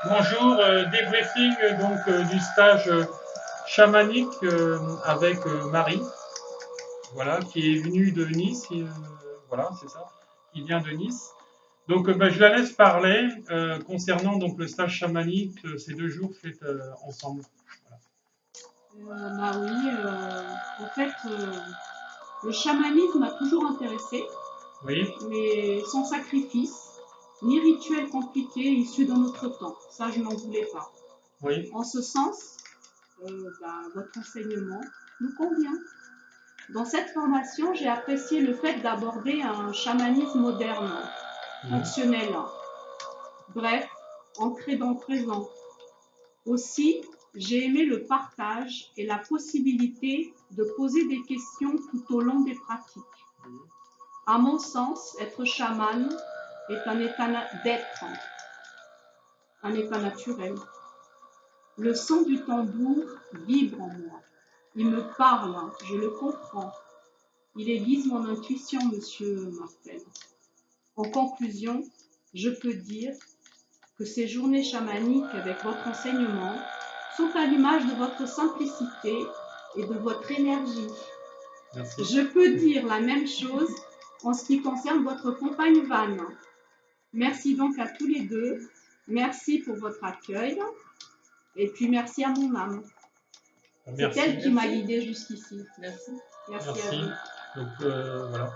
Bonjour, débriefing du stage chamanique avec Marie, voilà, qui est venue de Nice, voilà, c'est ça, qui vient de Nice. Je la laisse parler concernant donc le stage chamanique, ces 2 jours faits ensemble. Bah oui, en fait, le chamanisme m'a toujours intéressé, Oui, mais sans sacrifice, ni rituel compliqué issu d'un autre temps. Ça, je n'en voulais pas. oui, En ce sens, votre enseignement nous convient. Dans cette formation, j'ai apprécié le fait d'aborder un chamanisme moderne, fonctionnel, bref, ancré dans le présent. Aussi, j'ai aimé le partage et la possibilité de poser des questions tout au long des pratiques. À mon sens, être chaman est un état d'être, un état naturel. Le son du tambour vibre en moi. Il me parle, je le comprends. Il aiguise mon intuition, monsieur Martel. En conclusion, je peux dire que ces journées chamaniques avec votre enseignement sont à l'image de votre simplicité et de votre énergie. merci. Je peux dire la même chose en ce qui concerne votre compagne Vannes. Merci donc à tous les deux. Merci pour votre accueil. Et puis merci à mon âme. C'est elle qui m'a guidée jusqu'ici. Merci. Merci à vous. Voilà.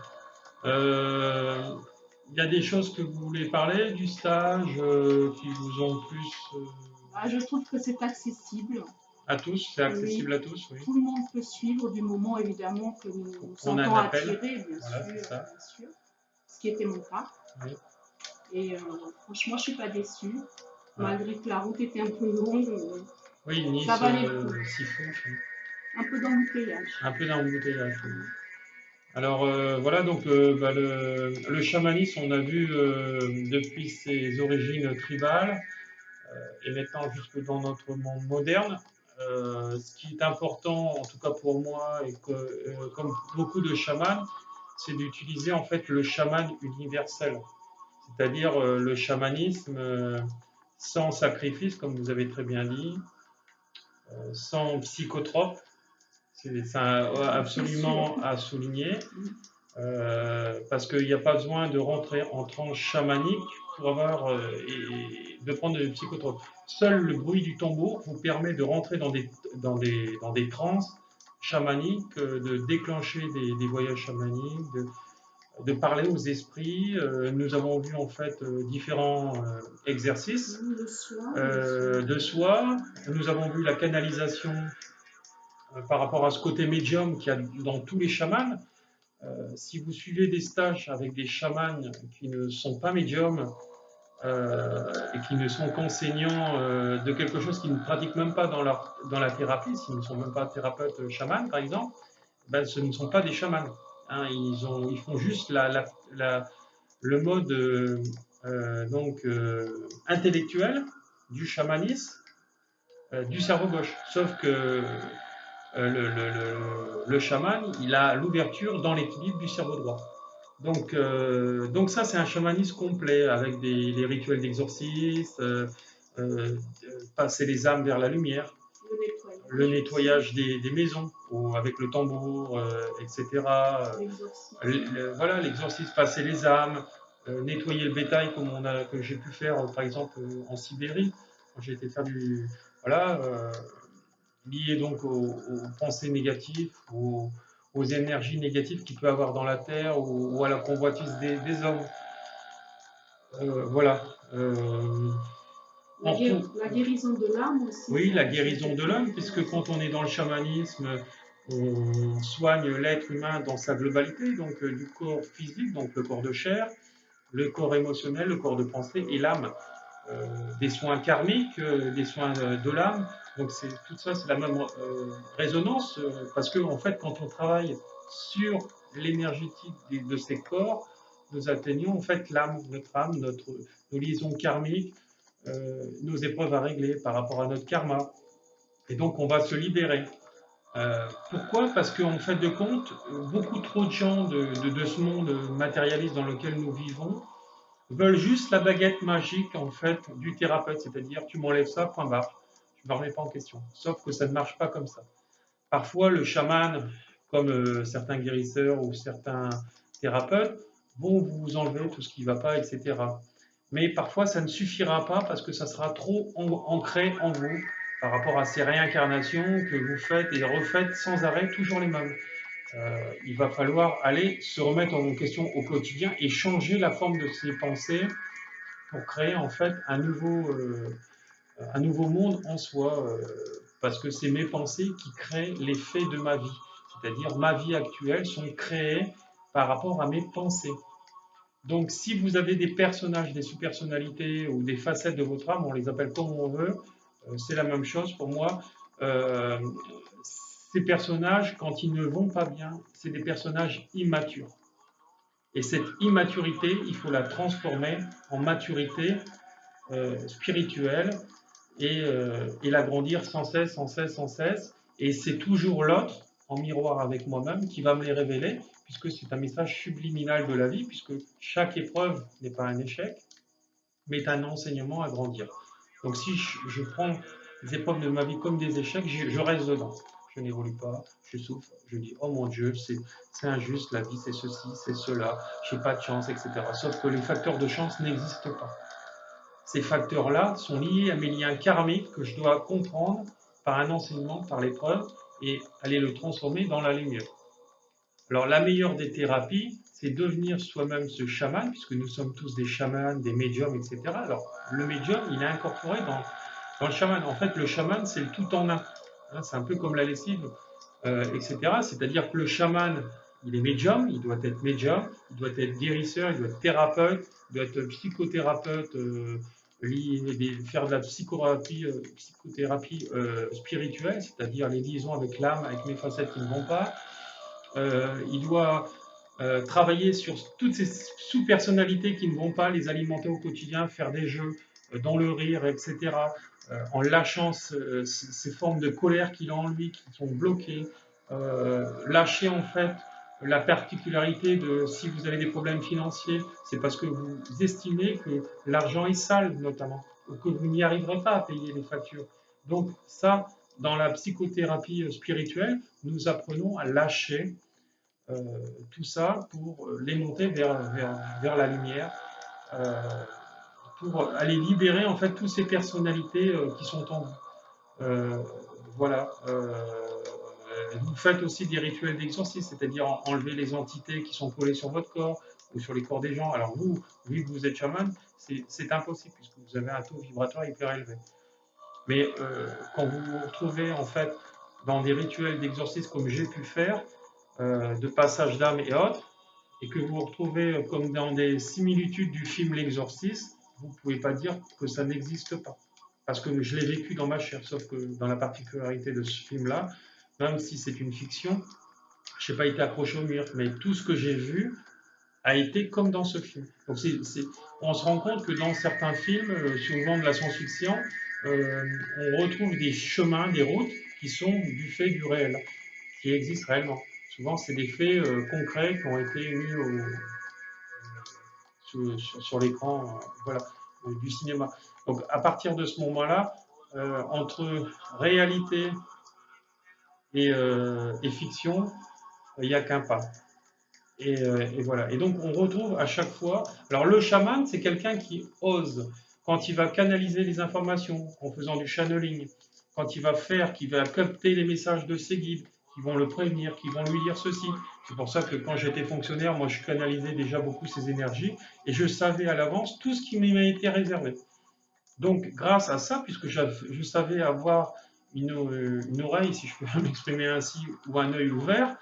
Il y a des choses que vous voulez parler du stage qui vous ont plus Je trouve que c'est accessible. à tous, c'est accessible à tous, oui. Tout le monde peut suivre du moment évidemment que nous nous sentons attirés, bien sûr, ce qui était mon cas. Oui. Et franchement, je suis pas déçue, malgré que la route était un peu longue. Oui, Nice, ça valait le coup. Un peu d'embouteillage. Un peu d'embouteillage, oui. Alors voilà, le chamanisme, on a vu depuis ses origines tribales et maintenant jusque dans notre monde moderne. Ce qui est important, en tout cas pour moi, et que, comme beaucoup de chamans, c'est d'utiliser en fait le chaman universel, c'est-à-dire le chamanisme sans sacrifice, comme vous avez très bien dit, sans psychotrope. C'est absolument à souligner. Parce qu'il n'y a pas besoin de rentrer en transe chamanique pour avoir et de prendre des psychotropes. Seul le bruit du tambour vous permet de rentrer dans des transes chamaniques, de déclencher des voyages chamaniques, de parler aux esprits. Nous avons vu en fait différents exercices de soi. Nous avons vu la canalisation par rapport à ce côté médium qu'il y a dans tous les chamans. Si vous suivez des stages avec des chamans qui ne sont pas médiums et qui ne sont qu'enseignants de quelque chose qu'ils ne pratiquent même pas dans la thérapie, s'ils ne sont même pas thérapeutes chamans par exemple, ben, ce ne sont pas des chamans. Hein, ils font juste le mode intellectuel du chamanisme du cerveau gauche. Sauf que le chaman, il a l'ouverture dans l'équilibre du cerveau droit. Donc ça, c'est un chamanisme complet avec les rituels d'exorcisme, passer les âmes vers la lumière, le nettoyage des maisons avec le tambour, etc. Voilà, l'exorcisme, passer les âmes, nettoyer le bétail que j'ai pu faire par exemple en Sibérie quand j'ai été faire du voilà lié donc aux pensées négatives, aux énergies négatives qu'il peut avoir dans la terre ou à la convoitise des hommes. Voilà. La guérison de l'âme aussi. Oui, la guérison de l'âme, puisque quand on est dans le chamanisme, on soigne l'être humain dans sa globalité, donc du corps physique, donc le corps de chair, le corps émotionnel, le corps de pensée et l'âme. Des soins karmiques, des soins de l'âme. Donc tout ça, c'est la même résonance, parce que en fait, quand on travaille sur l'énergétique de ces corps, nous atteignons en fait l'âme, notre âme, nos liaisons karmiques, nos épreuves à régler par rapport à notre karma. Et donc, on va se libérer. Pourquoi? Parce qu'en fait de compte, beaucoup trop de gens de ce monde matérialiste dans lequel nous vivons veulent juste la baguette magique en fait du thérapeute, c'est-à-dire tu m'enlèves ça, point barre, je ne me remets pas en question. Sauf que ça ne marche pas comme ça. Parfois, le chaman, comme certains guérisseurs ou certains thérapeutes, vont vous enlever tout ce qui ne va pas, etc. Mais parfois, ça ne suffira pas parce que ça sera trop ancré en vous par rapport à ces réincarnations que vous faites et refaites sans arrêt, toujours les mêmes. Il va falloir aller se remettre en question au quotidien et changer la forme de ses pensées pour créer en fait un nouveau monde en soi, parce que c'est mes pensées qui créent les faits de ma vie. C'est-à-dire ma vie actuelle sont créées par rapport à mes pensées. Donc si vous avez des personnages, des sous-personnalités ou des facettes de votre âme, on les appelle comme on veut, c'est la même chose pour moi. Euh, Ces personnages, quand ils ne vont pas bien, c'est des personnages immatures. Et cette immaturité, il faut la transformer en maturité spirituelle et l'agrandir sans cesse, sans cesse, sans cesse. Et c'est toujours l'autre, en miroir avec moi-même, qui va me les révéler, puisque c'est un message subliminal de la vie, puisque chaque épreuve n'est pas un échec, mais est un enseignement à grandir. Donc si je prends les épreuves de ma vie comme des échecs, je reste dedans. Je n'évolue pas, je souffre, je dis oh mon Dieu, c'est injuste, la vie c'est ceci, c'est cela, j'ai pas de chance, etc. Sauf que les facteurs de chance n'existent pas. Ces facteurs-là sont liés à mes liens karmiques que je dois comprendre par un enseignement, par l'épreuve, et aller le transformer dans la lumière. Alors la meilleure des thérapies, c'est devenir soi-même ce chaman, puisque nous sommes tous des chamans, des médiums, etc. Alors le médium, il est incorporé dans le chaman. En fait, le chaman, c'est le tout en un. Hein, c'est un peu comme la lessive, etc. C'est-à-dire que le chaman, il est médium, il doit être médium, il doit être guérisseur, il doit être thérapeute, il doit être psychothérapeute, faire de la psychothérapie spirituelle, c'est-à-dire les liaisons avec l'âme, avec mes facettes qui ne vont pas. Il doit travailler sur toutes ces sous-personnalités qui ne vont pas, les alimenter au quotidien, faire des jeux dans le rire, etc. En lâchant ces formes de colère qu'il a en lui, qui sont bloquées. Lâcher en fait la particularité de si vous avez des problèmes financiers, c'est parce que vous estimez que l'argent est sale notamment, ou que vous n'y arriverez pas à payer les factures. Donc ça, dans la psychothérapie spirituelle, nous apprenons à lâcher euh, tout ça pour les monter vers la lumière, euh, pour aller libérer en fait toutes ces personnalités qui sont en vous. Voilà. Vous faites aussi des rituels d'exorcisme, c'est-à-dire enlever les entités qui sont collées sur votre corps ou sur les corps des gens. Alors vous, vu que vous êtes chaman, c'est impossible puisque vous avez un taux vibratoire hyper élevé. Mais quand vous vous retrouvez en fait dans des rituels d'exorcisme comme j'ai pu faire, de passage d'âme et autres, et que vous vous retrouvez comme dans des similitudes du film L'Exorciste, vous ne pouvez pas dire que ça n'existe pas. Parce que je l'ai vécu dans ma chair, sauf que dans la particularité de ce film-là, même si c'est une fiction, je n'ai pas été accroché au mur, mais tout ce que j'ai vu a été comme dans ce film. Donc on se rend compte que dans certains films, souvent de la science-fiction, on retrouve des chemins, des routes qui sont du fait du réel, qui existent réellement. Souvent, c'est des faits concrets qui ont été mis sur l'écran voilà, du cinéma. Donc, à partir de ce moment-là, entre réalité et fiction, il n'y a qu'un pas. Et voilà. Et donc, on retrouve à chaque fois. Alors, le chaman, c'est quelqu'un qui ose, quand il va canaliser les informations en faisant du channeling, quand il va qui va capter les messages de ses guides, qui vont le prévenir, qui vont lui dire ceci. C'est pour ça que quand j'étais fonctionnaire, moi, je canalisais déjà beaucoup ces énergies et je savais à l'avance tout ce qui m'a été réservé. Donc, grâce à ça, puisque je savais avoir une oreille, si je peux m'exprimer ainsi, ou un œil ouvert,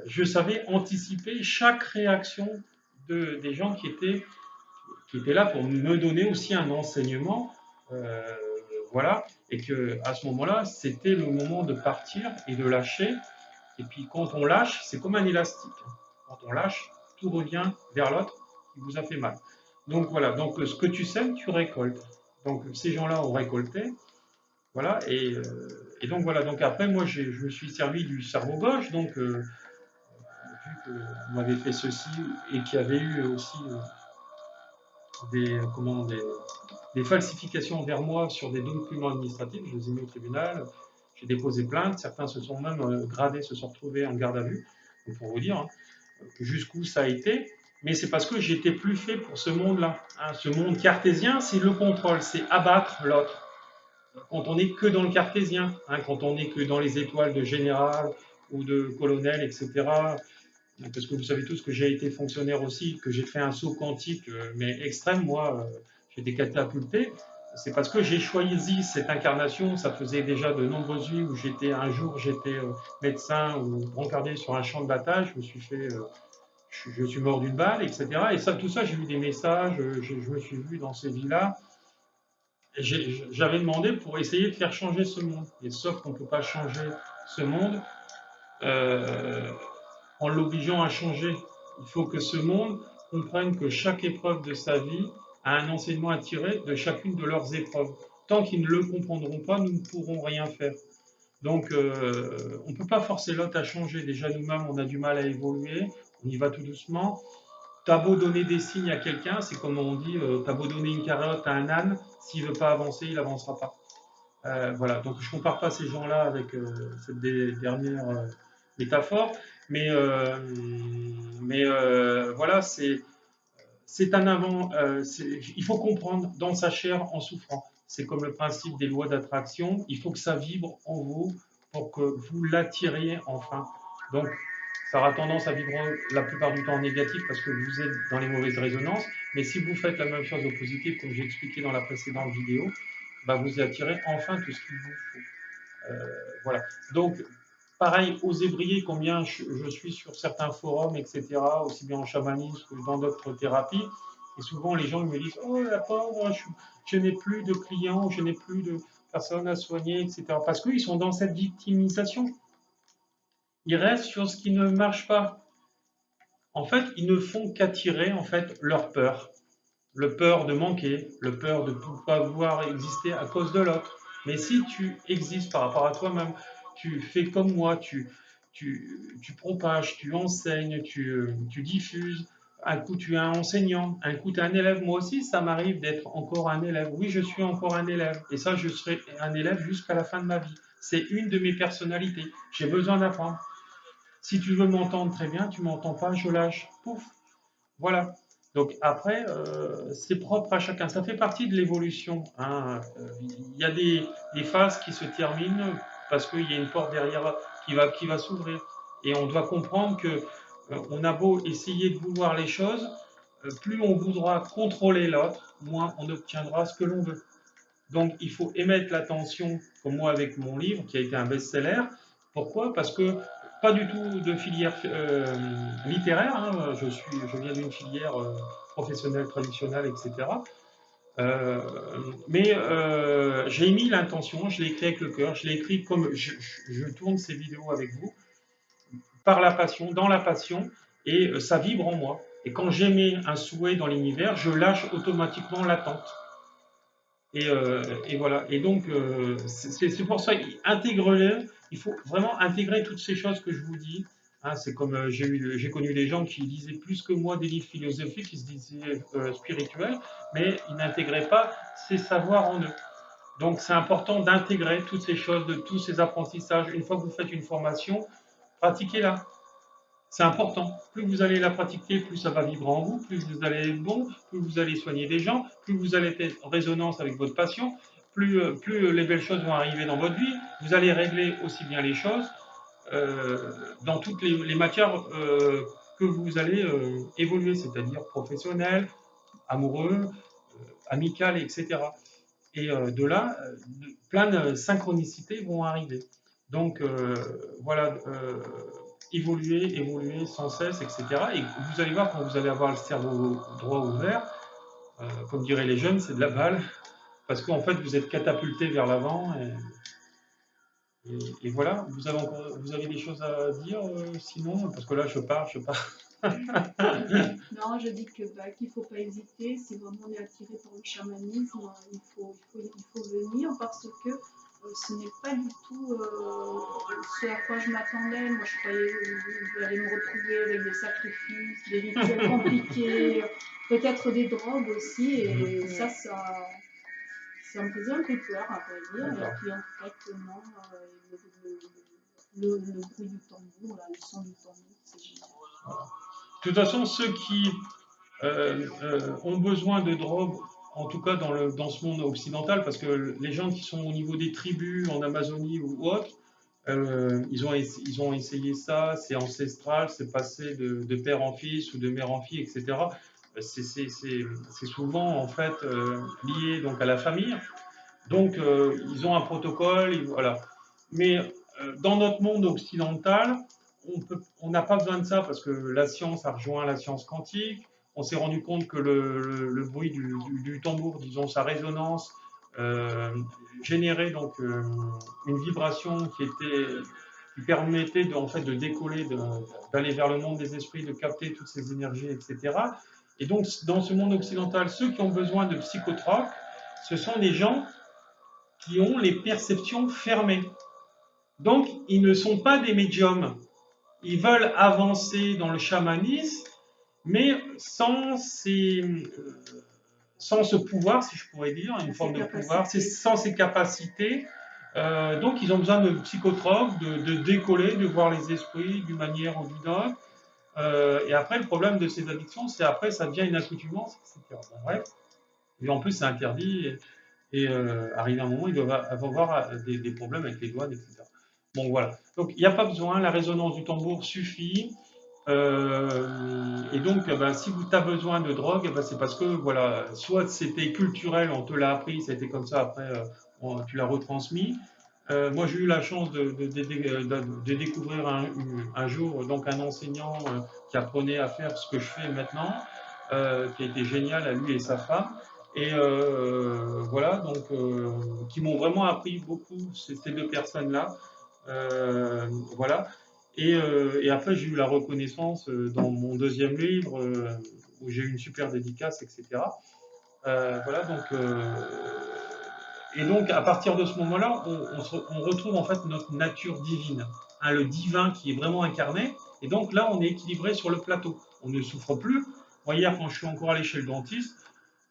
je savais anticiper chaque réaction des gens qui étaient là pour me donner aussi un enseignement. Voilà, et que à ce moment-là, c'était le moment de partir et de lâcher. Et puis quand on lâche, c'est comme un élastique. Quand on lâche, tout revient vers l'autre qui vous a fait mal. Donc voilà, donc ce que tu sèmes, tu récoltes. Donc ces gens-là ont récolté, voilà, et donc voilà. Donc après, moi, je me suis servi du cerveau gauche, donc vu qu'on m'avait fait ceci et qu'il y avait eu aussi des falsifications envers moi sur des documents administratifs. Je les ai mis au tribunal, j'ai déposé plainte, certains se sont même gradés, se sont retrouvés en garde à vue. Donc pour vous dire hein, jusqu'où ça a été, mais c'est parce que j'étais plus fait pour ce monde-là. Hein. Ce monde cartésien, c'est le contrôle, c'est abattre l'autre. Quand on n'est que dans le cartésien, hein, quand on n'est que dans les étoiles de général ou de colonel, etc. Parce que vous savez tous que j'ai été fonctionnaire aussi, que j'ai fait un saut quantique, mais extrême, moi, j'ai été catapulté. C'est parce que j'ai choisi cette incarnation. Ça faisait déjà de nombreuses vies où un jour j'étais médecin ou brancardé sur un champ de bataille. Je suis mort d'une balle, etc. Et ça, tout ça, j'ai eu des messages. Je me suis vu dans ces vies-là. J'avais demandé pour essayer de faire changer ce monde. Et sauf qu'on ne peut pas changer ce monde. En l'obligeant à changer. Il faut que ce monde comprenne que chaque épreuve de sa vie a un enseignement à tirer de chacune de leurs épreuves. Tant qu'ils ne le comprendront pas, nous ne pourrons rien faire. Donc, on ne peut pas forcer l'autre à changer. Déjà, nous-mêmes, on a du mal à évoluer. On y va tout doucement. T'as beau donner des signes à quelqu'un, c'est comme on dit, t'as beau donner une carotte à un âne, s'il ne veut pas avancer, il n'avancera pas. Voilà, donc je ne compare pas ces gens-là avec cette dernière métaphore, mais, voilà, c'est un avant. Il faut comprendre dans sa chair en souffrant. C'est comme le principe des lois d'attraction. Il faut que ça vibre en vous pour que vous l'attiriez enfin. Donc, ça aura tendance à vibrer la plupart du temps en négatif parce que vous êtes dans les mauvaises résonances. Mais si vous faites la même chose au positif, comme j'ai expliqué dans la précédente vidéo, bah vous attirez enfin tout ce qu'il vous faut. Voilà. Donc, pareil, oser briller, combien je suis sur certains forums, etc., aussi bien en chamanisme que dans d'autres thérapies. Et souvent, les gens me disent « Oh, la pauvre, je n'ai plus de clients, je n'ai plus de personnes à soigner, etc. » Parce qu'ils sont dans cette victimisation. Ils restent sur ce qui ne marche pas. En fait, ils ne font qu'attirer en fait, leur peur. Le peur de manquer, le peur de ne pas pouvoir exister à cause de l'autre. Mais si tu existes par rapport à toi-même, tu fais comme moi, tu propages, tu enseignes, tu diffuses. Un coup, tu es un enseignant, un coup, tu es un élève. Moi aussi, ça m'arrive d'être encore un élève. Oui, je suis encore un élève. Et ça, je serai un élève jusqu'à la fin de ma vie. C'est une de mes personnalités. J'ai besoin d'apprendre. Si tu veux m'entendre très bien, tu m'entends pas, je lâche. Pouf. Voilà. Donc après, c'est propre à chacun. Ça fait partie de l'évolution. Hein. Il y a des phases qui se terminent parce qu'il y a une porte derrière qui va s'ouvrir. Et on doit comprendre que on a beau essayer de vouloir les choses, plus on voudra contrôler l'autre, moins on obtiendra ce que l'on veut. Donc il faut émettre l'attention, comme moi avec mon livre qui a été un best-seller. Pourquoi? Parce que pas du tout de filière littéraire. Hein. Je viens d'une filière professionnelle, traditionnelle, etc. Mais j'ai mis l'intention, je l'ai écrit avec le cœur, je l'ai écrit comme je tourne ces vidéos avec vous, par la passion, dans la passion, et ça vibre en moi. Et quand j'émets un souhait dans l'univers, je lâche automatiquement l'attente. Et voilà. Et donc, c'est pour ça, intègre-les. Il faut vraiment intégrer toutes ces choses que je vous dis. Hein, c'est comme j'ai connu des gens qui lisaient plus que moi des livres philosophiques, qui se disaient spirituels, mais ils n'intégraient pas ces savoirs en eux. Donc, c'est important d'intégrer toutes ces choses, de tous ces apprentissages. Une fois que vous faites une formation, pratiquez-la. C'est important. Plus vous allez la pratiquer, plus ça va vibrer en vous, plus vous allez être bon, plus vous allez soigner des gens, plus vous allez être en résonance avec votre passion, plus les belles choses vont arriver dans votre vie. Vous allez régler aussi bien les choses dans toutes les matières que vous allez évoluer, c'est-à-dire professionnel, amoureux, amical, etc. Et de là, plein de synchronicités vont arriver. Donc voilà, évoluer sans cesse, etc. Et vous allez voir, quand vous allez avoir le cerveau droit ouvert, comme diraient les jeunes, c'est de la balle, parce qu'en fait, vous êtes catapulté vers l'avant. Et voilà, vous avez des choses à dire sinon, parce que là, je pars. Non, je dis qu'il ne faut pas hésiter. Si vraiment on est attiré par le chamanisme, il faut venir parce que ce n'est pas du tout ce à quoi je m'attendais. Moi, je croyais que vous allez me retrouver avec des sacrifices, des rituels compliqués, peut-être des drogues aussi, et ça me faisait un peu peur, à vrai dire. Et puis en fait, non, le bruit du tambour, là, le son du tambour, c'est génial. Voilà. De toute façon, ceux qui ont besoin de drogue, en tout cas dans ce monde occidental, parce que les gens qui sont au niveau des tribus en Amazonie ou autres, ils ont essayé ça, c'est ancestral, c'est passé de père en fils ou de mère en fille, etc. C'est souvent en fait lié donc à la famille. Donc ils ont un protocole, voilà. Mais dans notre monde occidental, on n'a pas besoin de ça parce que la science a rejoint la science quantique. On s'est rendu compte que le bruit du tambour, disons sa résonance, générait donc une vibration qui permettait en fait de décoller, d'aller vers le monde des esprits, de capter toutes ces énergies, etc. Et donc dans ce monde occidental, ceux qui ont besoin de psychotropes, ce sont des gens qui ont les perceptions fermées. Donc, ils ne sont pas des médiums. Ils veulent avancer dans le chamanisme, mais sans ce pouvoir, si je pourrais dire, une forme de pouvoir, sans ces capacités. Donc, ils ont besoin de psychotropes, de décoller, de voir les esprits d'une manière ou d'une autre. Et après, le problème de ces addictions, c'est après, ça devient une accoutumance, etc. Bon, bref. Et en plus, c'est interdit. Et arrivé à un moment, ils doivent avoir des problèmes avec les douanes, etc. Bon, voilà. Donc, il n'y a pas besoin, la résonance du tambour suffit. Et donc, si tu as besoin de drogue, c'est parce que, voilà, soit c'était culturel, on te l'a appris, ça a été comme ça, après, tu l'as retransmis. Moi, j'ai eu la chance de découvrir un jour donc un enseignant qui apprenait à faire ce que je fais maintenant, qui a été génial à lui et sa femme. Et voilà, donc, qui m'ont vraiment appris beaucoup, ces deux personnes-là. Voilà. Et après, j'ai eu la reconnaissance dans mon deuxième livre, où j'ai eu une super dédicace, etc. Voilà, donc, et donc, à partir de ce moment-là, on retrouve en fait notre nature divine, hein, le divin qui est vraiment incarné. Et donc là, on est équilibré sur le plateau. On ne souffre plus. Moi, hier, quand je suis encore allé chez le dentiste,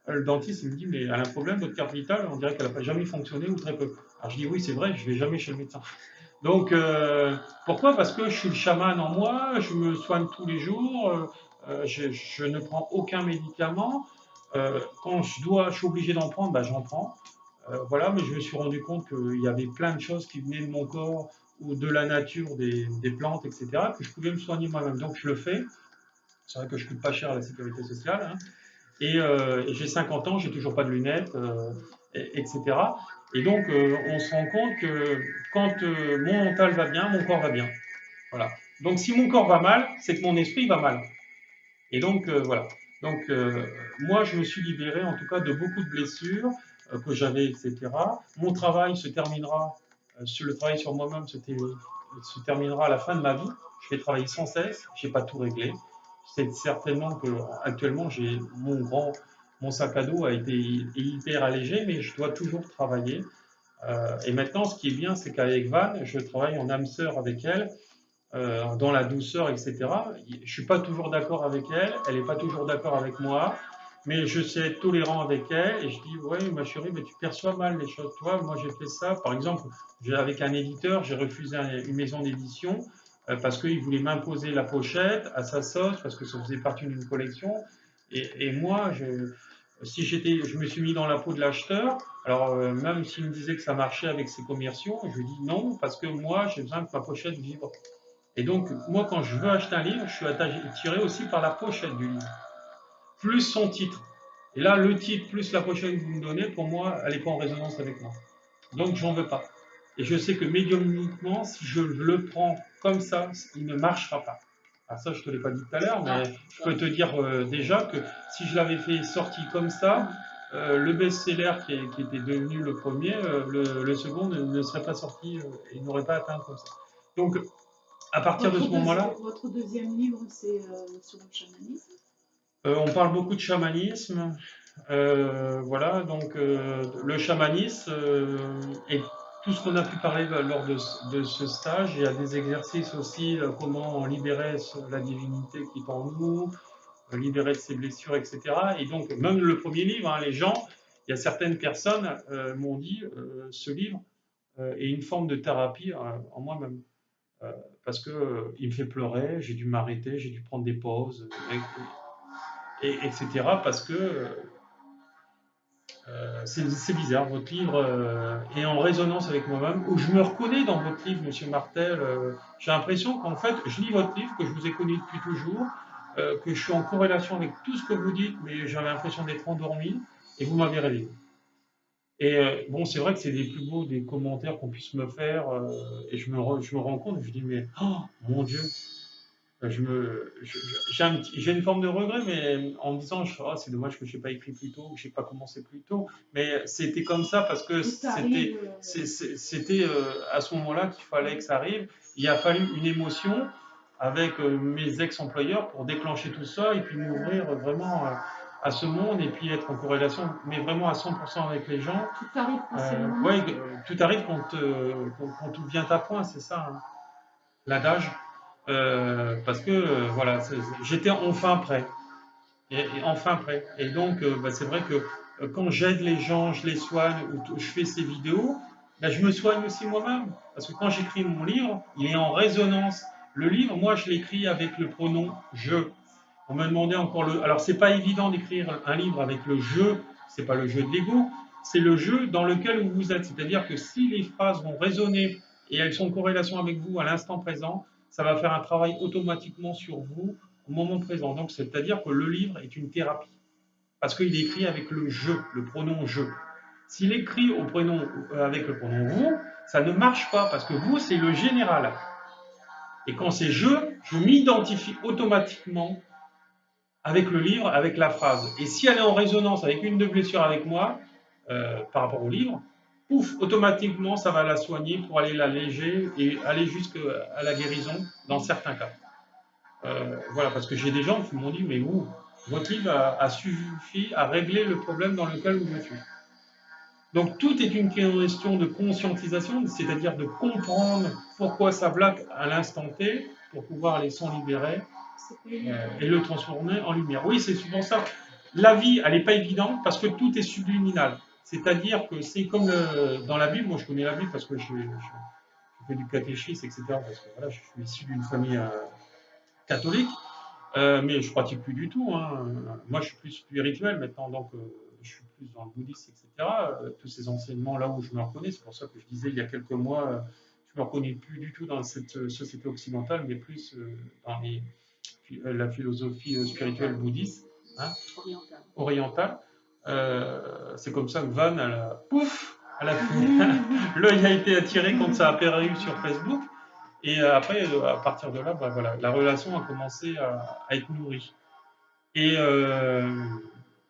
il me dit, mais elle a un problème, votre carte vitale, on dirait qu'elle n'a jamais fonctionné ou très peu. Alors je dis, oui, c'est vrai, je ne vais jamais chez le médecin. Donc, pourquoi? Parce que je suis le chaman en moi, je me soigne tous les jours, je ne prends aucun médicament. Quand je suis obligé d'en prendre, j'en prends. Voilà, mais je me suis rendu compte qu'il y avait plein de choses qui venaient de mon corps ou de la nature, des plantes, etc., que je pouvais me soigner moi-même. Donc, je le fais. C'est vrai que je ne coûte pas cher à la sécurité sociale, hein. Et j'ai 50 ans, j'ai toujours pas de lunettes, etc. Et donc, on se rend compte que quand mon mental va bien, mon corps va bien. Voilà. Donc, si mon corps va mal, c'est que mon esprit va mal. Et donc, voilà. Donc, moi, je me suis libéré, en tout cas, de beaucoup de blessures que j'avais, etc. Mon travail se terminera, le travail sur moi-même se terminera à la fin de ma vie. Je vais travailler sans cesse, je n'ai pas tout réglé. C'est certainement que actuellement j'ai mon sac à dos a été hyper allégé, mais je dois toujours travailler. Et maintenant, ce qui est bien, c'est qu'avec Van, je travaille en âme sœur avec elle, dans la douceur, etc. Je suis pas toujours d'accord avec elle, elle n'est pas toujours d'accord avec moi, mais je sais être tolérant avec elle et je dis ouais ma chérie, mais tu perçois mal les choses. Toi, moi j'ai fait ça. Par exemple, avec un éditeur, j'ai refusé une maison d'édition parce qu'il voulait m'imposer la pochette à sa sauce parce que ça faisait partie d'une collection. Et moi, si je me suis mis dans la peau de l'acheteur. Alors même s'il me disait que ça marchait avec ses commerciaux, je lui dis non parce que moi j'ai besoin que ma pochette vibre. Et donc, moi, quand je veux acheter un livre, je suis attiré aussi par la pochette du livre, plus son titre. Et là, le titre plus la pochette que vous me donnez, pour moi, elle n'est pas en résonance avec moi. Donc, j'en veux pas. Et je sais que médiumniquement, si je le prends comme ça, il ne marchera pas. Alors ça, je ne te l'ai pas dit tout à l'heure, mais je peux te dire déjà que si je l'avais fait sorti comme ça, le best-seller qui était devenu le premier, le second ne serait pas sorti et n'aurait pas atteint comme ça. Donc, à partir de ce moment-là. Votre deuxième livre, c'est sur le chamanisme. On parle beaucoup de chamanisme. Voilà, donc le chamanisme est tout ce qu'on a pu parler lors de ce stage. Il y a des exercices aussi, comment libérer la divinité qui est en nous, libérer de ses blessures, etc. Et donc, même le premier livre, hein, les gens, il y a certaines personnes m'ont dit, ce livre est une forme de thérapie en moi-même. Parce que il me fait pleurer, j'ai dû m'arrêter, j'ai dû prendre des pauses, etc. Parce que c'est bizarre, votre livre est en résonance avec moi-même, ou je me reconnais dans votre livre, Monsieur Martel. J'ai l'impression qu'en fait, je lis votre livre, que je vous ai connu depuis toujours, que je suis en corrélation avec tout ce que vous dites, mais j'avais l'impression d'être endormi, et vous m'avez réveillé. Et bon, c'est vrai que c'est des plus beaux des commentaires qu'on puisse me faire, et je me rends compte, je dis, mais oh, mon Dieu, j'ai une forme de regret, mais en me disant, oh, c'est dommage que je n'ai pas écrit plus tôt, que je n'ai pas commencé plus tôt. Mais c'était comme ça parce que c'était à ce moment-là qu'il fallait que ça arrive. Il a fallu une émotion avec mes ex-employeurs pour déclencher tout ça et puis m'ouvrir vraiment à ce monde et puis être en corrélation, mais vraiment à 100% avec les gens. Tout arrive quand c'est le moment. Ouais, tout arrive quand tout vient à point, c'est ça, hein, l'adage. Parce que voilà, j'étais enfin prêt. Et enfin prêt. Et donc, c'est vrai que quand j'aide les gens, je les soigne, ou je fais ces vidéos, je me soigne aussi moi-même. Parce que quand j'écris mon livre, il est en résonance. Le livre, moi, je l'écris avec le pronom je. On m'a demandé encore le. Alors, c'est pas évident d'écrire un livre avec le je, c'est pas le jeu de l'ego, c'est le jeu dans lequel vous êtes. C'est-à-dire que si les phrases vont résonner et elles sont en corrélation avec vous à l'instant présent, ça va faire un travail automatiquement sur vous au moment présent. Donc, c'est-à-dire que le livre est une thérapie. Parce qu'il est écrit avec le je, le pronom je. S'il écrit avec le pronom vous, ça ne marche pas parce que vous, c'est le général. Et quand c'est je m'identifie automatiquement avec le livre, avec la phrase. Et si elle est en résonance avec une de blessures avec moi, par rapport au livre, pouf, automatiquement, ça va la soigner pour aller l'alléger et aller jusqu'à la guérison dans certains cas. Voilà, parce que j'ai des gens qui m'ont dit, mais vous, votre livre a suffi à régler le problème dans lequel je suis. Donc tout est une question de conscientisation, c'est-à-dire de comprendre pourquoi ça blague à l'instant T pour pouvoir les s'en libérer et le transformer en lumière. Oui, c'est souvent ça. La vie, elle n'est pas évidente parce que tout est subliminal. C'est-à-dire que c'est comme dans la Bible, moi je connais la Bible parce que je fais du catéchisme, etc. Parce que voilà, je suis issu d'une famille catholique, mais je pratique plus du tout. Hein. Moi je suis plus spirituel maintenant, donc je suis plus dans le bouddhisme, etc. Tous ces enseignements là où je me reconnais, c'est pour ça que je disais il y a quelques mois, je me reconnais plus du tout dans cette société occidentale, mais plus dans la philosophie spirituelle bouddhiste, hein, orientale. C'est comme ça que Van, pouf, l'œil a été attiré quand ça a apparu sur Facebook. Et après, à partir de là, voilà, la relation a commencé à être nourrie. Et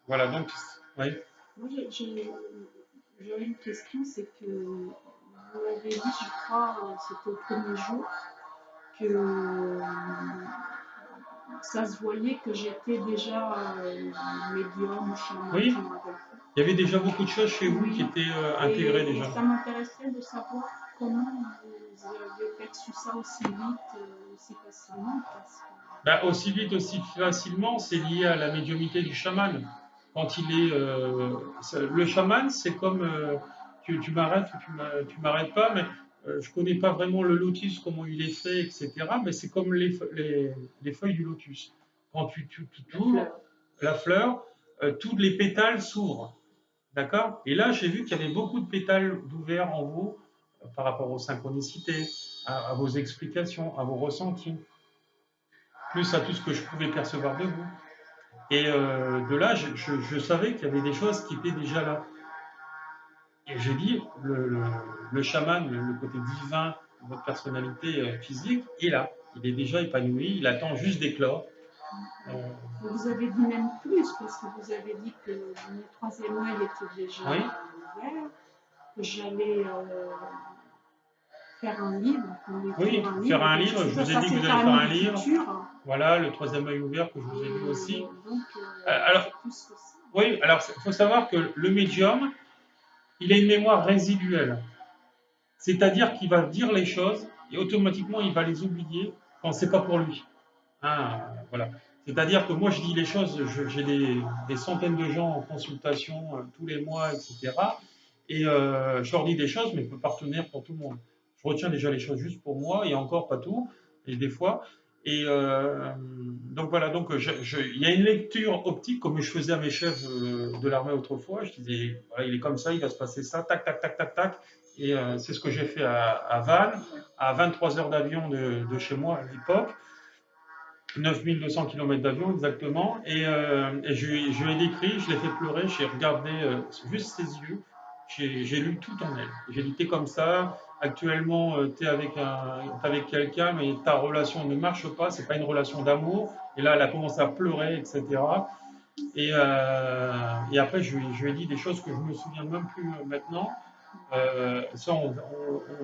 voilà, donc, oui. Oui, j'aurais une question, c'est que vous m'avez dit, je crois, c'était au premier jour, que ça se voyait que j'étais déjà médium ou chaman. Oui, il y avait déjà beaucoup de choses chez vous qui étaient intégrées déjà. Et ça m'intéresserait de savoir comment vous avez perçu ça aussi vite, aussi facilement. Aussi vite, aussi facilement, c'est lié à la médiumnité du chaman. Quand il est, le chaman, c'est comme tu m'arrêtes ou tu m'arrêtes pas, mais je connais pas vraiment le lotus, comment il est fait, etc. Mais c'est comme les feuilles du lotus. Quand tu ouvres la fleur, tous les pétales s'ouvrent. D'accord? Et là, j'ai vu qu'il y avait beaucoup de pétales d'ouverts en vous par rapport aux synchronicités, à vos explications, à vos ressentis, plus à tout ce que je pouvais percevoir de vous. Et de là, je savais qu'il y avait des choses qui étaient déjà là. Et j'ai dit, le chaman, le côté divin de votre personnalité physique est là. Il est déjà épanoui, il attend juste d'éclore. Vous avez dit même plus, parce que vous avez dit que mon troisième œil était déjà ouvert, que j'allais faire un livre. Oui, faire un livre, je vous ai dit que vous allez faire un livre. Voilà, le troisième œil ouvert que je vous ai dit aussi. Donc, alors, oui, alors il faut savoir que le médium, il a une mémoire résiduelle. C'est-à-dire qu'il va dire les choses et automatiquement il va les oublier quand c'est pas pour lui. Ah, voilà. C'est-à-dire que moi, je dis les choses, j'ai des centaines de gens en consultation tous les mois, etc. Et je leur dis des choses, mais je ne peux pas retenir pour tout le monde. Je retiens déjà les choses juste pour moi, et encore pas tout, et des fois. Et donc voilà, donc il y a une lecture optique, comme je faisais à mes chefs de l'armée autrefois. Je disais, voilà, il est comme ça, il va se passer ça, tac, tac, tac, tac, tac. Et c'est ce que j'ai fait à Vannes, à 23 heures d'avion de chez moi à l'époque. 9200 km d'avion exactement, et je lui ai décrit, je l'ai fait pleurer, j'ai regardé juste ses yeux, j'ai lu tout en elle. J'ai dit, t'es comme ça, actuellement t'es avec quelqu'un, mais ta relation ne marche pas, c'est pas une relation d'amour, et là elle a commencé à pleurer, etc. Et après je lui ai dit des choses que je me souviens même plus maintenant. Ça, on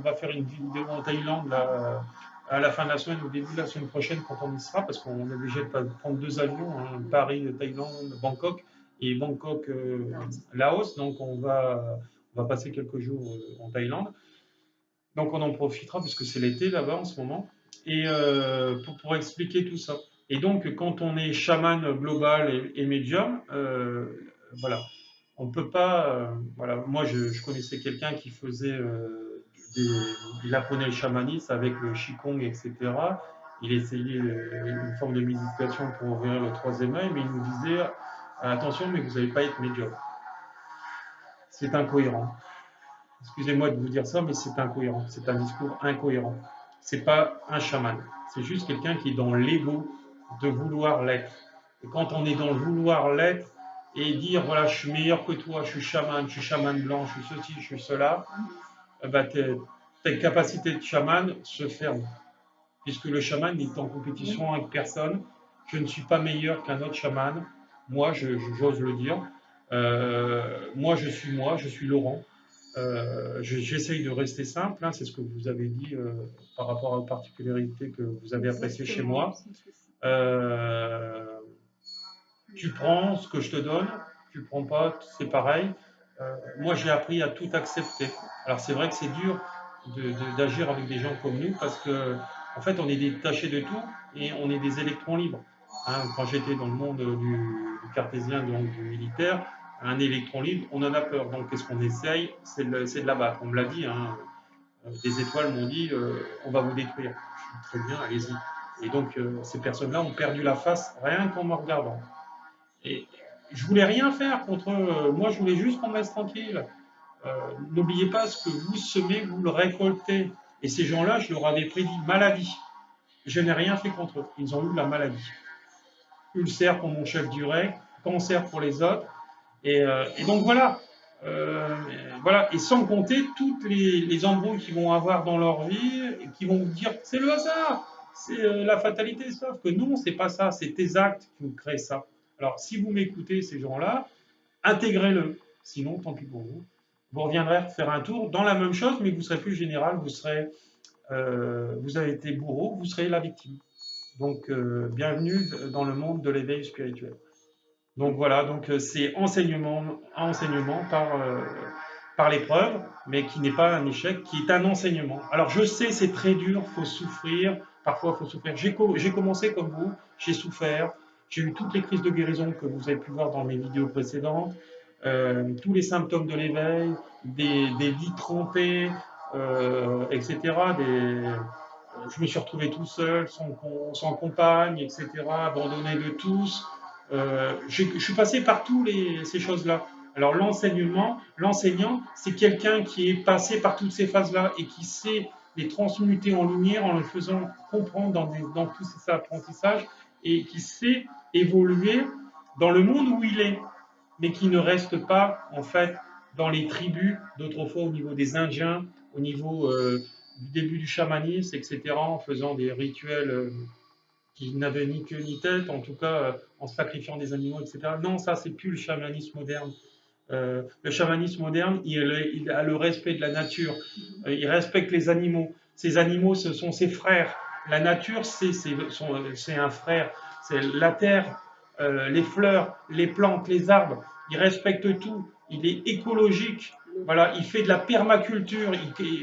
va faire une vidéo en Thaïlande là, à la fin de la semaine, au début de la semaine prochaine, quand on y sera, parce qu'on est obligé de prendre 2 avions, hein, Paris, Thaïlande, Bangkok, et Bangkok, Laos. Donc on va passer quelques jours en Thaïlande. Donc on en profitera, parce que c'est l'été là-bas en ce moment, et pour expliquer tout ça. Et donc quand on est chaman global et médium, voilà, on ne peut pas. Voilà, moi, je connaissais quelqu'un qui faisait il apprenait le chamanisme avec le qigong, etc. Il essayait une forme de méditation pour ouvrir le troisième œil, mais il nous disait attention, mais vous n'allez pas être médium. C'est incohérent. Excusez-moi de vous dire ça, mais c'est incohérent. C'est un discours incohérent. C'est pas un chaman. C'est juste quelqu'un qui est dans l'ego de vouloir l'être. Et quand on est dans le vouloir l'être et dire voilà, je suis meilleur que toi, je suis chaman blanc, je suis ceci, je suis cela, bah, tes capacités de chaman se ferment. Puisque le chaman n'est en compétition avec personne. Je ne suis pas meilleur qu'un autre chaman. Moi, j'ose le dire. Moi, je suis Laurent. J'essaye de rester simple, hein, c'est ce que vous avez dit par rapport aux particularités que vous avez appréciées chez moi. Tu prends ce que je te donne, tu prends pas, c'est pareil. Moi, j'ai appris à tout accepter. Alors, c'est vrai que c'est dur d'agir avec des gens comme nous parce que, en fait, on est détaché de tout et on est des électrons libres. Hein, quand j'étais dans le monde du cartésien, donc du militaire, un électron libre, on en a peur. Donc, qu'est-ce qu'on essaye? C'est de l'abattre. On me l'a dit, hein, des étoiles m'ont dit on va vous détruire. Je dis, très bien, allez-y. Et donc, ces personnes-là ont perdu la face rien qu'en me regardant. Et je voulais rien faire contre eux. Moi, je voulais juste qu'on me laisse tranquille. N'oubliez pas, ce que vous semez, vous le récoltez. Et ces gens-là, je leur avais prédit maladie. Je n'ai rien fait contre eux. Ils ont eu la maladie. Ulcère pour mon chef Duret, cancer pour les autres. Et donc voilà. Voilà. Et sans compter toutes les embrouilles qu'ils vont avoir dans leur vie, et qui vont vous dire c'est le hasard, c'est la fatalité. Sauf que non, c'est pas ça. C'est tes actes qui vous créent ça. Alors, si vous m'écoutez, ces gens-là, intégrez-le. Sinon, tant pis pour vous. Vous reviendrez faire un tour dans la même chose, mais vous serez plus général. Vous avez été bourreau, vous serez la victime. Donc, bienvenue dans le monde de l'éveil spirituel. Donc voilà, donc c'est enseignement par l'épreuve, mais qui n'est pas un échec, qui est un enseignement. Alors je sais, c'est très dur, il faut souffrir, parfois il faut souffrir. J'ai commencé comme vous, j'ai souffert, j'ai eu toutes les crises de guérison que vous avez pu voir dans mes vidéos précédentes, tous les symptômes de l'éveil, des vies trompées, etc. Je me suis retrouvé tout seul, sans compagne, etc., abandonné de tous. Je suis passé par toutes ces choses-là. Alors l'enseignant, c'est quelqu'un qui est passé par toutes ces phases-là et qui sait les transmuter en lumière en le faisant comprendre dans tous ces apprentissages et qui sait évoluer dans le monde où il est, mais qui ne reste pas en fait dans les tribus d'autrefois au niveau des Indiens, au niveau du début du chamanisme, etc., en faisant des rituels qui n'avaient ni queue ni tête, en tout cas en sacrifiant des animaux, etc. Non, ça, c'est plus le chamanisme moderne. Le chamanisme moderne, il a le respect de la nature. Il respecte les animaux. Ces animaux, ce sont ses frères. La nature, c'est un frère. C'est la terre, les fleurs, les plantes, les arbres. Il respecte tout. Il est écologique. Voilà, il fait de la permaculture.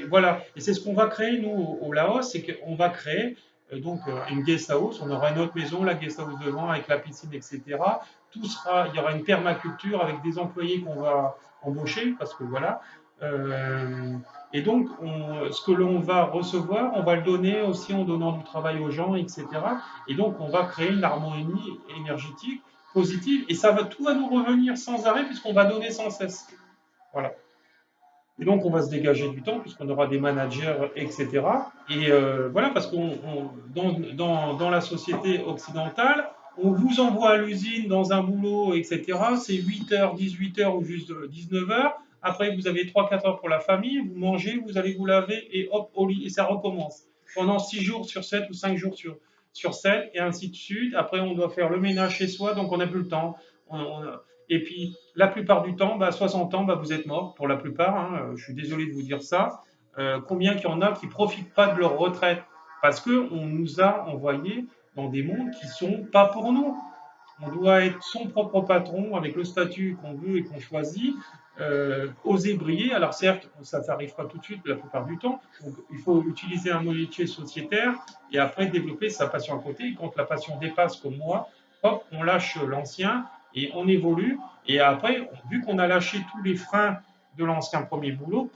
Voilà, et c'est ce qu'on va créer nous au Laos, c'est qu'on va créer une guest house. On aura une autre maison, la guest house devant avec la piscine, etc. Il y aura une permaculture avec des employés qu'on va embaucher parce que voilà. Et donc, ce que l'on va recevoir, on va le donner aussi en donnant du travail aux gens, etc. Et donc, on va créer une harmonie énergétique positive et tout va nous revenir sans arrêt puisqu'on va donner sans cesse. Voilà. Et donc, on va se dégager du temps puisqu'on aura des managers, etc. Et voilà, parce que dans la société occidentale, on vous envoie à l'usine dans un boulot, etc. C'est 8h, 18h ou juste 19h. Après, vous avez 3-4 heures pour la famille, vous mangez, vous allez vous laver et hop, au lit. Et ça recommence pendant 6 jours sur 7 ou 5 jours sur 7 et ainsi de suite. Après, on doit faire le ménage chez soi, donc on n'a plus le temps. Et puis, la plupart du temps, 60 ans, vous êtes mort, pour la plupart, hein, je suis désolé de vous dire ça. Combien qu'il y en a qui ne profitent pas de leur retraite? Parce qu'on nous a envoyés dans des mondes qui ne sont pas pour nous. On doit être son propre patron avec le statut qu'on veut et qu'on choisit, oser briller. Alors certes, ça n'arrive pas tout de suite la plupart du temps, donc il faut utiliser un métier sociétaire et après développer sa passion à côté. Et quand la passion dépasse comme moi, hop, on lâche l'ancien et on évolue. Et après, vu qu'on a lâché tous les freins de l'ancien premier boulot,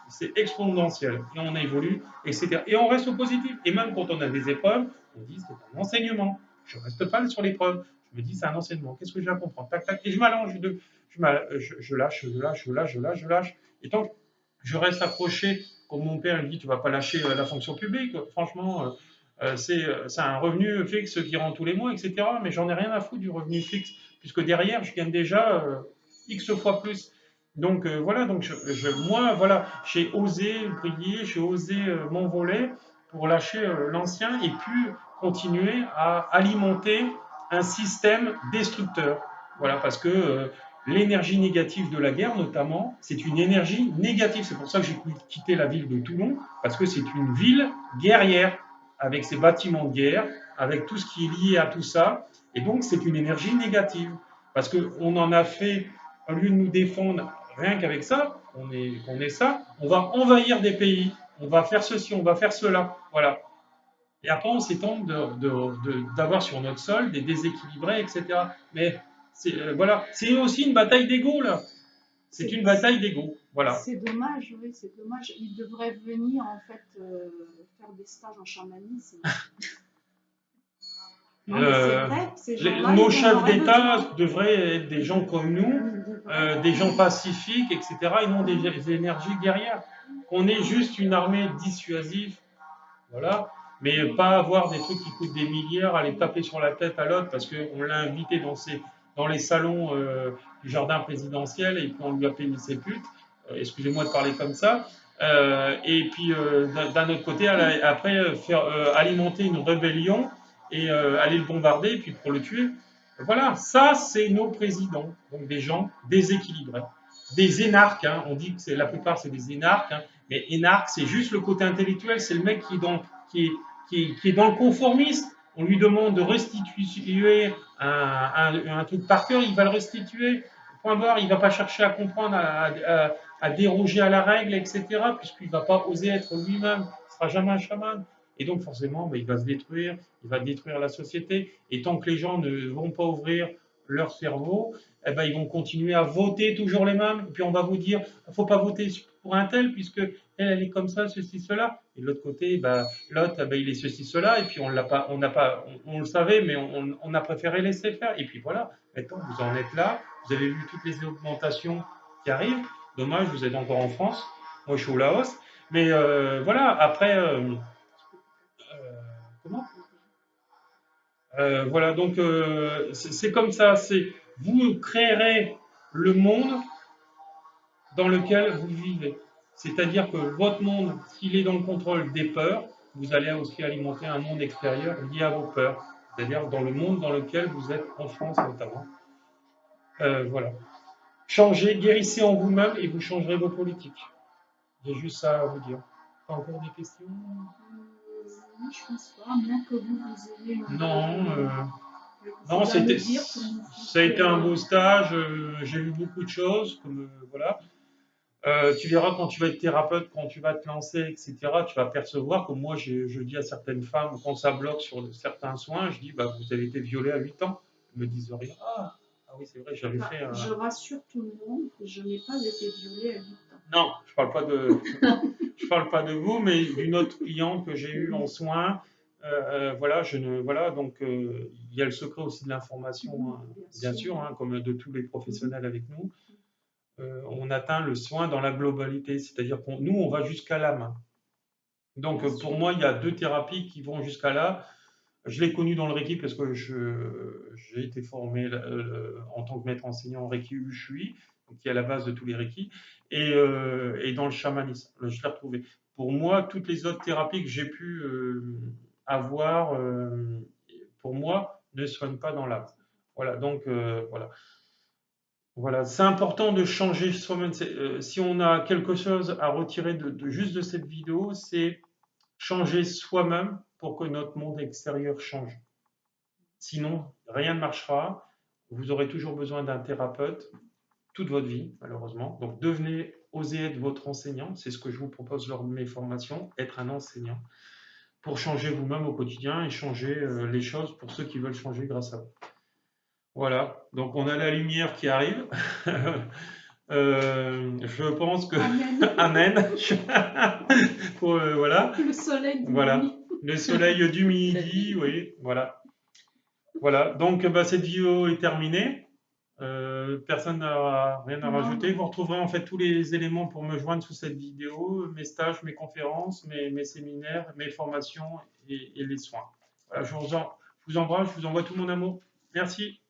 c'est exponentiel. Et on évolue, etc. Et on reste au positif. Et même quand on a des épreuves, on dit c'est un enseignement. Je ne reste pas sur l'épreuve. Je me dis c'est un enseignement. Qu'est-ce que j'ai à comprendre? Tac, tac. Et je m'allonge. Je lâche. Et tant que je reste accroché, comme mon père il dit, tu ne vas pas lâcher la fonction publique. Franchement, c'est un revenu fixe qui rentre tous les mois, etc. Mais j'en ai rien à foutre du revenu fixe, puisque derrière, je gagne déjà X fois plus. Donc voilà, donc moi, voilà, j'ai osé briller, j'ai osé m'envoler pour lâcher l'ancien et puis continuer à alimenter un système destructeur. Voilà, parce que l'énergie négative de la guerre, notamment, c'est une énergie négative. C'est pour ça que j'ai quitté la ville de Toulon, parce que c'est une ville guerrière, avec ses bâtiments de guerre, avec tout ce qui est lié à tout ça. Et donc, c'est une énergie négative. Parce qu'on en a fait, au lieu de nous défendre, rien qu'avec ça, on est ça, on va envahir des pays, on va faire ceci, on va faire cela. Voilà. Et après, on s'étend d'avoir sur notre sol des déséquilibrés, etc. Mais voilà, c'est aussi une bataille d'ego, là. C'est une bataille d'ego, voilà. C'est dommage, oui, c'est dommage. Il devrait venir, en fait, faire des stages en chamanisme. Non, mais c'est vrai, ces gens-là, nos chefs d'État devraient être des gens comme nous, des gens pacifiques, etc. Et non des énergies guerrières. Qu'on ait juste une armée dissuasive, voilà, mais pas avoir des trucs qui coûtent des milliards, aller taper sur la tête à l'autre parce qu'on l'a invité dans les salons du jardin présidentiel et puis on lui a payé ses putes. Excusez-moi de parler comme ça. Et puis d'un autre côté, après faire alimenter une rébellion et aller le bombarder et puis pour le tuer. Voilà, ça c'est nos présidents, donc des gens déséquilibrés, des énarques. Hein. On dit que la plupart c'est des énarques. Hein. Mais énarque, c'est juste le côté intellectuel, c'est le mec qui est dans le conformisme. On lui demande de restituer un truc par cœur, il va le restituer. Point barre, il ne va pas chercher à comprendre, à déroger à la règle, etc., puisqu'il ne va pas oser être lui-même. Il ne sera jamais un chaman. Et donc, forcément, il va se détruire, il va détruire la société. Et tant que les gens ne vont pas ouvrir leur cerveau, eh ben, ils vont continuer à voter toujours les mêmes. Et puis, on va vous dire, il ne faut pas voter pour un tel, puisque elle est comme ça, ceci, cela. Et de l'autre côté, l'autre, il est ceci, cela. Et puis, on le savait, mais on a préféré laisser faire. Et puis, voilà, maintenant, vous en êtes là. Vous avez vu toutes les augmentations qui arrivent. Dommage, vous êtes encore en France. Moi, je suis au Laos. Mais voilà, après... comment voilà, donc c'est comme ça. Vous créerez le monde dans lequel vous vivez. C'est-à-dire que votre monde, s'il est dans le contrôle des peurs, vous allez aussi alimenter un monde extérieur lié à vos peurs. C'est-à-dire dans le monde dans lequel vous êtes, en France notamment. Voilà. Changez, guérissez en vous-même et vous changerez vos politiques. J'ai juste ça à vous dire. Pas encore des questions? Je pense pas, à moins que vous ayez... Non, ça a été un beau stage. J'ai vu beaucoup de choses, comme voilà. Tu verras quand tu vas être thérapeute, quand tu vas te lancer, etc., tu vas percevoir que moi, je dis à certaines femmes, quand ça bloque sur certains soins, je dis, bah, vous avez été violée à 8 ans. Elles me disent rien. Ah oui, c'est vrai, j'avais fait un... Je rassure tout le monde, je n'ai pas été violée à 8 ans. Non, je parle pas de, je parle pas de vous, mais d'une autre cliente que j'ai eue en soins. Voilà, voilà, donc il y a le secret aussi de l'information, hein, bien sûr, hein, comme de tous les professionnels avec nous. On atteint le soin dans la globalité, c'est-à-dire que nous, on va jusqu'à l'âme. Donc, pour moi, il y a 2 thérapies qui vont jusqu'à là. Je l'ai connu dans le Reiki parce que j'ai été formé en tant que maître enseignant en Reiki Ushui, qui est à la base de tous les Reiki, et dans le chamanisme. Je l'ai retrouvé. Pour moi, toutes les autres thérapies que j'ai pu avoir, pour moi, ne soignent pas dans l'âme. Voilà, donc voilà. Voilà, c'est important de changer soi-même. Si on a quelque chose à retirer juste de cette vidéo, c'est changer soi-même pour que notre monde extérieur change. Sinon, rien ne marchera. Vous aurez toujours besoin d'un thérapeute toute votre vie, malheureusement. Donc, osez être votre enseignant. C'est ce que je vous propose lors de mes formations, être un enseignant, pour changer vous-même au quotidien et changer les choses pour ceux qui veulent changer grâce à vous. Voilà, donc on a la lumière qui arrive. Je pense que... Amen. Pour, voilà. Le soleil du Voilà. midi. Le soleil du midi, oui, voilà. Voilà, donc bah, cette vidéo est terminée. Personne n'a rien à rajouter. Vous retrouverez en fait tous les éléments pour me joindre sous cette vidéo, mes stages, mes conférences, mes séminaires, mes formations et les soins. Voilà, je vous embrasse, je vous envoie tout mon amour. Merci.